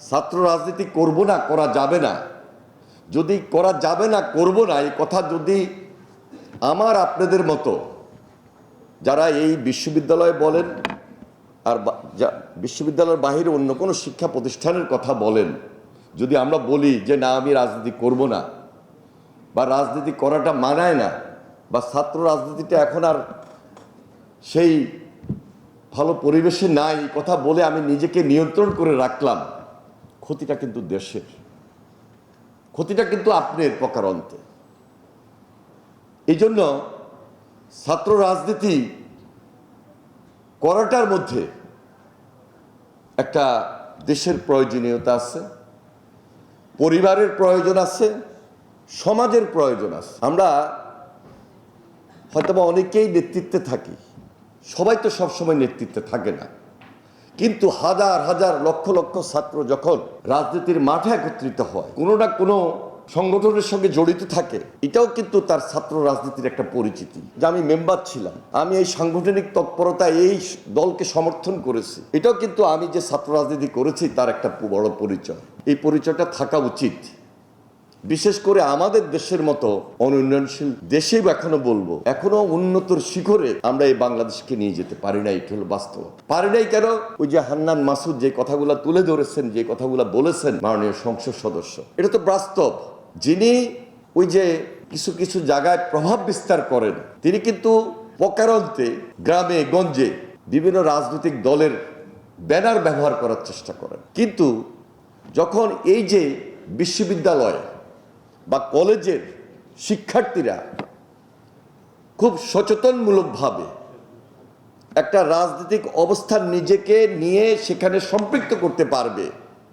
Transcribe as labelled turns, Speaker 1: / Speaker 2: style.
Speaker 1: ছাত্র রাজনীতি করব না, করা যাবে না, যদি করা যাবে না করব না এই কথা যদি আমার আপনাদের মতো যারা এই বিশ্ববিদ্যালয়ে বলেন আর বিশ্ববিদ্যালয়ের বাইরে অন্য কোনো শিক্ষা প্রতিষ্ঠানের কথা বলেন, যদি আমরা বলি যে না আমি রাজনীতি করব না বা রাজনীতি করাটা মানায় না বা ছাত্র রাজনীতিটা এখন আর সেই ভালো পরিবেশে নাই, কথা বলে আমি নিজেকে নিয়ন্ত্রণ করে রাখলাম, ক্ষতিটা কিন্তু দেশের, ক্ষতিটা কিন্তু আপনার প্রকারান্তে। এই জন্য ছাত্র রাজনীতি করাটার মধ্যে একটা দেশের প্রয়োজনীয়তা আছে, পরিবারের প্রয়োজন আছে, সমাজের প্রয়োজন আছে। আমরা হয়তোবা অনেকেই নেতৃত্বে থাকি, সবাই তো সবসময় নেতৃত্বে থাকে না, কিন্তু হাজার হাজার লক্ষ লক্ষ ছাত্র যখন রাজনীতির মাঠে একত্রিত হয়, কোনো না কোনো সংগঠনের সঙ্গে জড়িত থাকে, এটাও কিন্তু তার ছাত্র রাজনীতির একটা পরিচিতি যে আমি মেম্বার ছিলাম, আমি এই সাংগঠনিক তৎপরতা এই দলকে সমর্থন করেছি, এটাও কিন্তু আমি যে ছাত্র রাজনীতি করেছি তার একটা বড় পরিচয়। এই পরিচয়টা থাকা উচিত। বিশেষ করে আমাদের দেশের মতো অনুন্নয়নশীল দেশেই এখনো বলবো, এখনো উন্নতর শিখরে আমরা এই বাংলাদেশকে নিয়ে যেতে পারি না। এটা হলো বাস্তব। পারি নাই কেন? ওই যে হান্নান মাসুদ যে কথাগুলো তুলে ধরেছেন, যে কথাগুলো বলেছেন মাননীয় সংসদ সদস্য, এটা তো বাস্তব। যিনি ওই যে কিছু কিছু জায়গায় প্রভাব বিস্তার করেন, তিনি কিন্তু প্রকারান্তে গ্রামে গঞ্জে বিভিন্ন রাজনৈতিক দলের ব্যানার ব্যবহার করার চেষ্টা করেন। কিন্তু যখন এই যে বিশ্ববিদ্যালয় বা কলেজের শিক্ষার্থীরা খুব সচেতনমূলকভাবে একটা রাজনৈতিক অবস্থান নিজেকে নিয়ে সেখানে সম্পৃক্ত করতে পারবে,